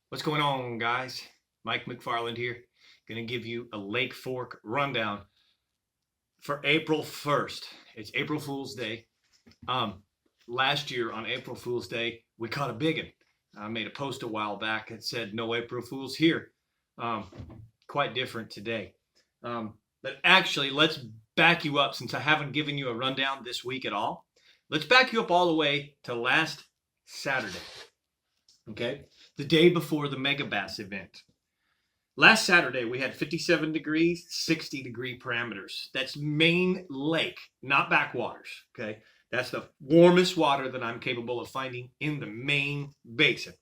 What's going on, guys? Mike McFarland here. Going to give you a Lake Fork rundown for April 1st. It's April Fool's Day. Last year on April Fool's Day, we caught a biggin. I made a post a while back that said no April Fools here. Quite different today. But actually, let's back you up since I haven't given you a rundown this week at all. Let's back you up all the way to last Saturday. Okay, the day before the Mega Bass event. Last Saturday, we had 57 degrees, 60 degree parameters. That's main lake, not backwaters, okay? That's the warmest water that I'm capable of finding in the main basin.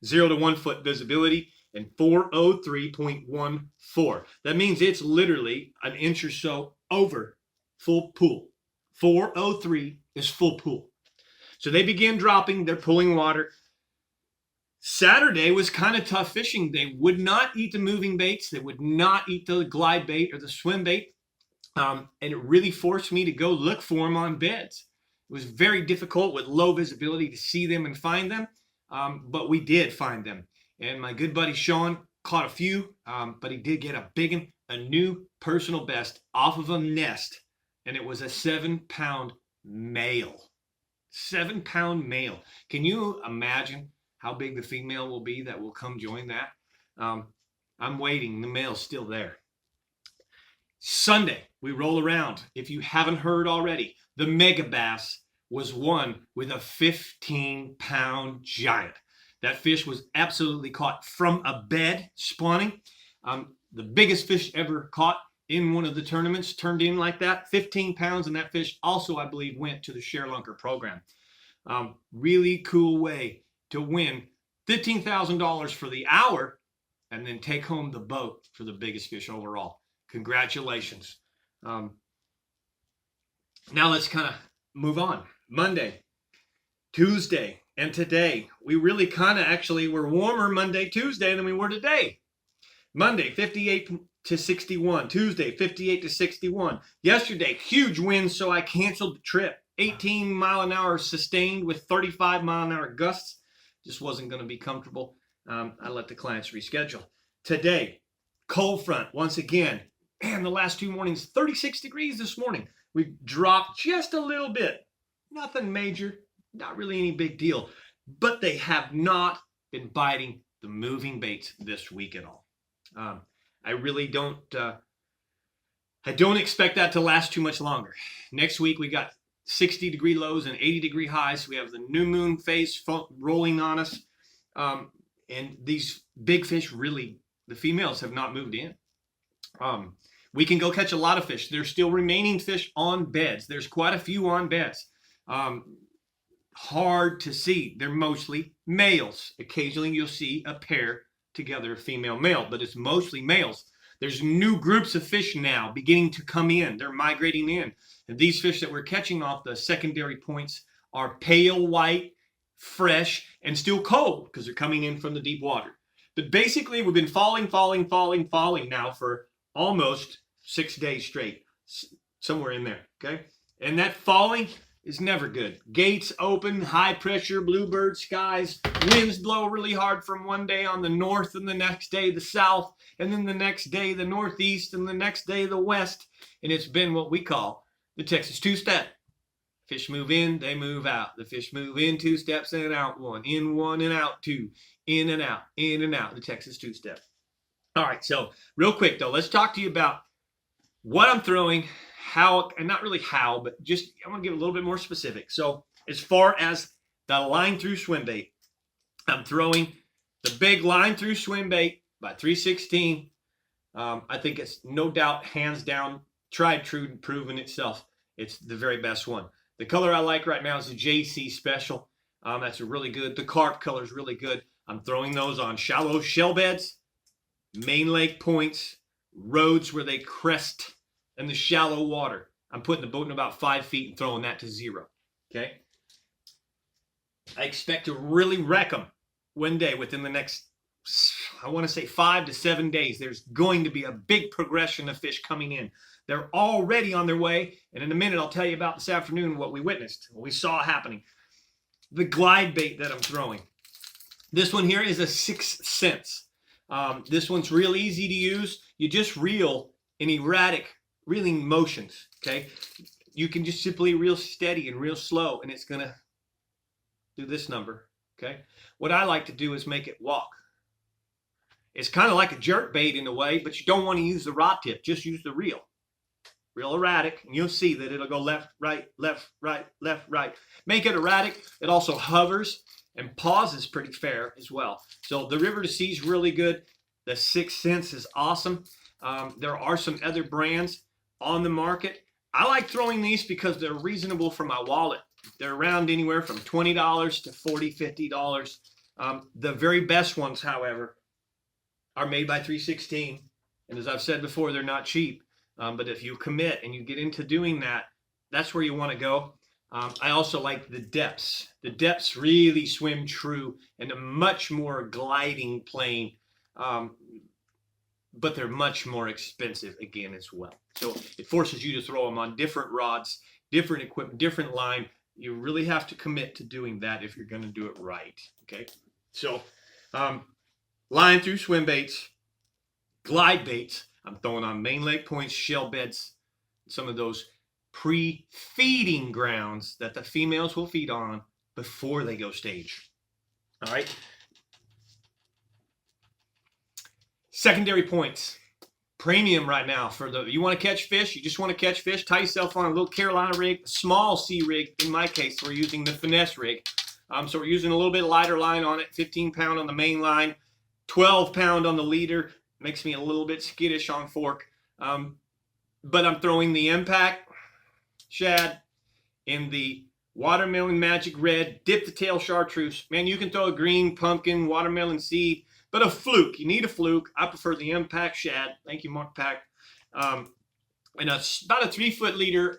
0 to 1 foot visibility and 403.14. That means it's literally an inch or so over full pool. 403 is full pool. So they began dropping, they're pulling water. Saturday was kind of tough fishing. They would not eat the moving baits. They would not eat the glide bait or the swim bait. And it really forced me to go look for them on beds. It was very difficult with low visibility to see them and find them. But we did find them. And my good buddy Sean caught a few, but he did get a big one, a new personal best off of a nest. And it was a 7-pound male. 7-pound male. Can you imagine how big the female will be that will come join that? I'm waiting. The male's still there. Sunday, we roll around. If you haven't heard already, the Mega Bass was won with a 15-pound giant. That fish was absolutely caught from a bed spawning. The biggest fish ever caught in one of the tournaments turned in like that, 15 pounds, and that fish also, I believe, went to the Share Lunker program. Really cool way to win $15,000 for the hour and then take home the boat for the biggest fish overall. Congratulations. Now let's kind of move on. Monday, Tuesday, and today. We really kind of actually were warmer Monday, Tuesday than we were today. Monday, 58 to 61. Tuesday, 58 to 61. Yesterday, huge winds, so I canceled the trip. 18 mile an hour sustained with 35 mile an hour gusts. Just wasn't going to be comfortable. I let the clients reschedule. Today, cold front once again. And the last 2 mornings, 36 degrees this morning. We've dropped just a little bit. Nothing major, not really any big deal. But they have not been biting the moving baits this week at all. I really don't, I don't expect that to last too much longer. Next week, we got 60 degree lows and 80 degree highs. We have the new moon phase rolling on us. And these big fish really, the females have not moved in. We can go catch a lot of fish. There's still remaining fish on beds. There's quite a few on beds. Hard to see. They're mostly males. Occasionally you'll see a pair together, female, male, but it's mostly males. There's new groups of fish now beginning to come in. They're migrating in. And these fish that we're catching off the secondary points are pale white, fresh, and still cold because they're coming in from the deep water. But basically, we've been falling now for almost 6 days straight, somewhere in there, okay? And that falling is never good. Gates open, high pressure, bluebird skies, winds blow really hard from one day on the north and the next day the south, and then the next day the northeast and the next day the west. And it's been what we call the Texas two-step. Fish move in, they move out. The fish move in 2 steps and out 1, in 1 and out 2, in and out, the Texas two-step. All right, so real quick though, let's talk to you about what I'm throwing, how, and not really how, but just I'm going to get a little bit more specific. So as far as the line through swim bait, I'm throwing the big line through swim bait by 316. I think it's no doubt, hands down, tried, true, and proven itself. It's the very best one. The color I like right now is the JC Special. That's a really good. The carp color is really good. I'm throwing those on shallow shell beds, main lake points, roads where they crest, and the shallow water. I'm putting the boat in about 5 feet and throwing that to 0. Okay. I expect to really wreck them one day within the next, I want to say 5 to 7 days. There's going to be a big progression of fish coming in. They're already on their way. And in a minute, I'll tell you about this afternoon what we witnessed, what we saw happening. The glide bait that I'm throwing. This one here is a 6 cents. This one's real easy to use. You just reel in erratic reeling motions, okay? You can just simply reel steady and real slow, and it's going to do this number, okay? What I like to do is make it walk. It's kind of like a jerk bait in a way, but you don't want to use the rod tip. Just use the reel. Real erratic, and you'll see that it'll go left, right, left, right, left, right. Make it erratic. It also hovers and pauses pretty fair as well. So the River to Sea is really good. The 6 cents is awesome. There are some other brands on the market. I like throwing these because they're reasonable for my wallet. They're around anywhere from $20 to $40, $50. The very best ones, however, are made by 316. And as I've said before, they're not cheap. But if you commit and you get into doing that, that's where you want to go. I also like the depths. The depths really swim true and a much more gliding plane, but they're much more expensive again as well. So it forces you to throw them on different rods, different equipment, different line. You really have to commit to doing that if you're going to do it right. Okay, so line through swim baits, glide baits. I'm throwing on main lake points, shell beds, some of those pre-feeding grounds that the females will feed on before they go stage. All right. Secondary points. Premium right now for the, you want to catch fish, you just want to catch fish, tie yourself on a little Carolina rig, small sea rig. In my case, we're using the finesse rig. So we're using a little bit lighter line on it, 15-pound on the main line, 12-pound on the leader. Makes me a little bit skittish on fork. But I'm throwing the impact shad in the watermelon magic red, dip the tail chartreuse. Man, you can throw a green pumpkin, watermelon seed, but a fluke. You need a fluke. I prefer the impact shad. Thank you, Mark Pack. And about a 3-foot leader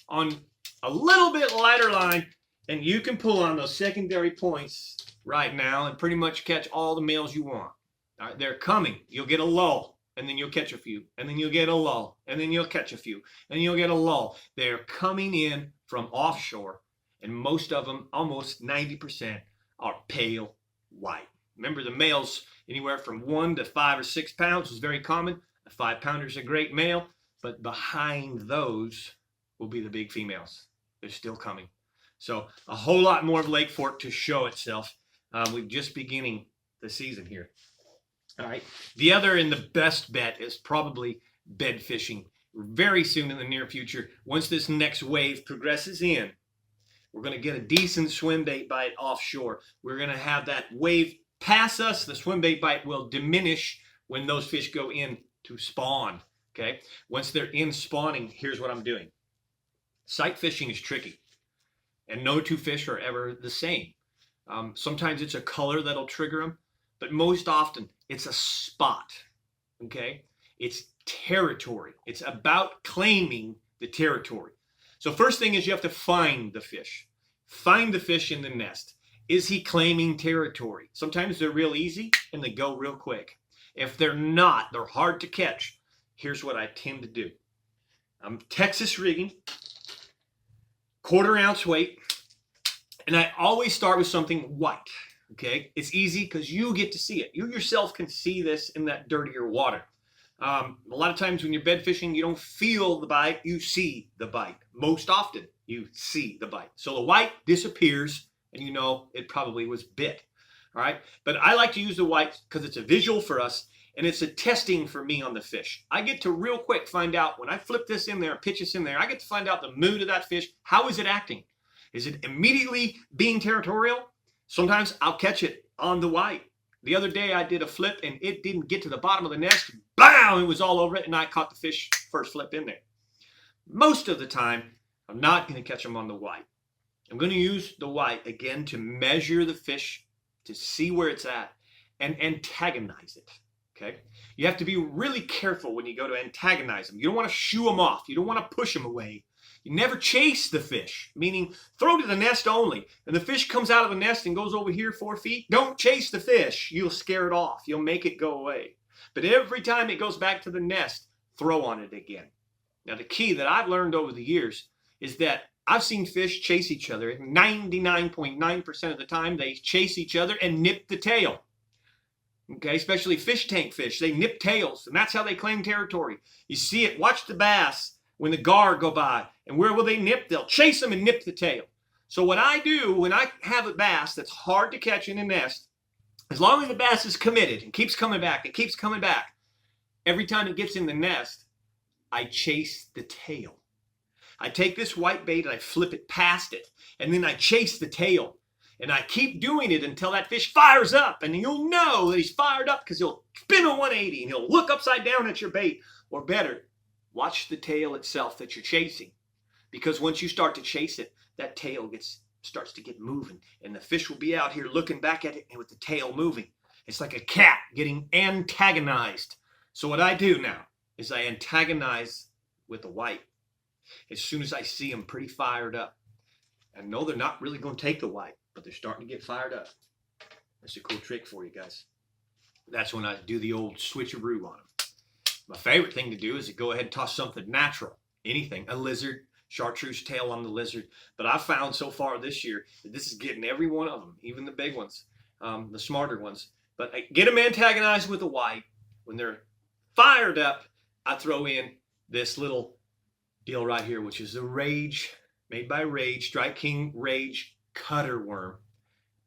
on a little bit lighter line, and you can pull on those secondary points right now and pretty much catch all the males you want. All right, they're coming. You'll get a lull, and then you'll catch a few, and then you'll get a lull, and then you'll catch a few, and you'll get a lull. They're coming in from offshore, and most of them, almost 90%, are pale white. Remember, the males, anywhere from 1 to 5 or 6 pounds is very common. A 5-pounder is a great male, but behind those will be the big females. They're still coming. So a whole lot more of Lake Fork to show itself. We're just beginning the season here. All right. The other and the best bet is probably bed fishing. Very soon in the near future, once this next wave progresses in, we're going to get a decent swim bait bite offshore. We're going to have that wave pass us. The swim bait bite will diminish when those fish go in to spawn. Okay. Once they're in spawning, here's what I'm doing. Sight fishing is tricky, and no two fish are ever the same. Sometimes it's a color that'll trigger them, but most often it's a spot, okay? It's territory. It's about claiming the territory. So first thing is you have to find the fish. Find the fish in the nest. Is he claiming territory? Sometimes they're real easy and they go real quick. If they're not, they're hard to catch. Here's what I tend to do. I'm Texas rigging, 1/4 ounce weight, and I always start with something white. Okay, it's easy because you get to see it. You yourself can see this in that dirtier water. A lot of times when you're bed fishing, you don't feel the bite, you see the bite. Most often, you see the bite. So the white disappears, and you know it probably was bit. All right, but I like to use the white because it's a visual for us, and it's a testing for me on the fish. I get to real quick find out, when I flip this in there, pitch this in there, I get to find out the mood of that fish. How is it acting? Is it immediately being territorial? Sometimes I'll catch it on the white. The other day I did a flip and it didn't get to the bottom of the nest. Bam! It was all over it and I caught the fish first flip in there. Most of the time, I'm not going to catch them on the white. I'm going to use the white again to measure the fish, to see where it's at, and antagonize it. Okay? You have to be really careful when you go to antagonize them. You don't want to shoo them off. You don't want to push them away. You never chase the fish, meaning throw to the nest only. And the fish comes out of the nest and goes over here 4 feet. Don't chase the fish. You'll scare it off. You'll make it go away. But every time it goes back to the nest, throw on it again. Now, the key that I've learned over the years is that I've seen fish chase each other. 99.9% of the time, they chase each other and nip the tail. Okay, especially fish tank fish. They nip tails, and that's how they claim territory. You see it. Watch the bass when the gar go by. And where will they nip? They'll chase them and nip the tail. So what I do when I have a bass that's hard to catch in a nest, as long as the bass is committed and keeps coming back, it keeps coming back, every time it gets in the nest, I chase the tail. I take this white bait and I flip it past it, and then I chase the tail. And I keep doing it until that fish fires up. And you'll know that he's fired up because he'll spin a 180 and he'll look upside down at your bait. Or better, watch the tail itself that you're chasing. Because once you start to chase it, that tail starts to get moving. And the fish will be out here looking back at it and with the tail moving. It's like a cat getting antagonized. So what I do now is I antagonize with the white. As soon as I see them pretty fired up. I know they're not really going to take the white, but they're starting to get fired up. That's a cool trick for you guys. That's when I do the old switcheroo on them. My favorite thing to do is to go ahead and toss something natural. Anything. A lizard, chartreuse tail on the lizard. But I've found so far this year that this is getting every one of them, even the big ones, the smarter ones. But I get them antagonized with the white. When they're fired up, I throw in this little deal right here, which is the Rage, made by Rage, Strike King Rage Cutter Worm,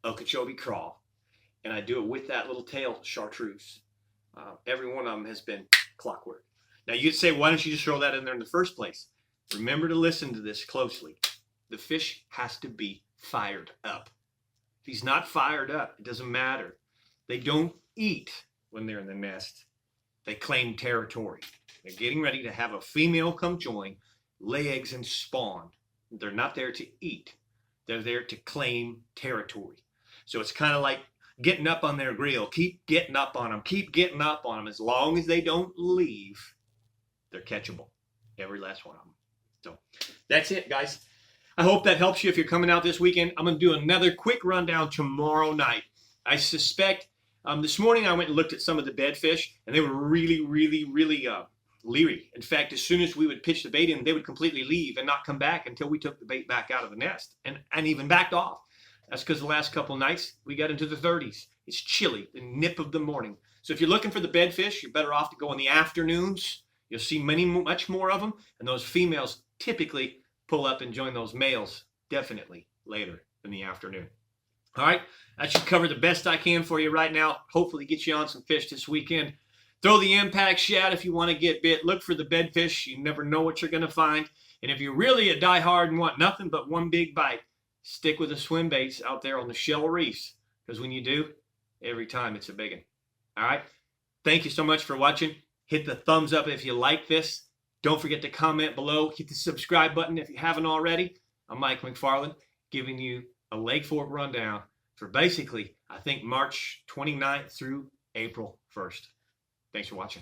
Okeechobee Crawl. And I do it with that little tail chartreuse. Every one of them has been clockwork. Now you'd say, why don't you just throw that in there in the first place? Remember to listen to this closely. The fish has to be fired up. If he's not fired up, it doesn't matter. They don't eat when they're in the nest. They claim territory. They're getting ready to have a female come join, lay eggs and spawn. They're not there to eat. They're there to claim territory. So it's kind of like getting up on their grill. Keep getting up on them. Keep getting up on them. As long as they don't leave, they're catchable. Every last one of them. So that's it, guys. I hope that helps you if you're coming out this weekend. I'm going to do another quick rundown tomorrow night. I suspect this morning I went and looked at some of the bedfish, and they were really leery. In fact, as soon as we would pitch the bait in, they would completely leave and not come back until we took the bait back out of the nest and even backed off. That's because the last couple nights we got into the 30s. It's chilly, the nip of the morning. So if you're looking for the bedfish, you're better off to go in the afternoons. You'll see much more of them, and those females typically pull up and join those males definitely later in the afternoon. All right, that should cover the best I can for you right now. Hopefully get you on some fish this weekend. Throw the impact shad if you want to get bit. Look for the bedfish. You never know what you're going to find. And if you're really a diehard and want nothing but one big bite, stick with the swim baits out there on the shell reefs. Because when you do, every time it's a big one. All right, thank you so much for watching. Hit the thumbs up if you like this. Don't forget to comment below. Hit the subscribe button if you haven't already. I'm Mike McFarland, giving you a Lake Fork rundown for basically, I think, March 29th through April 1st. Thanks for watching.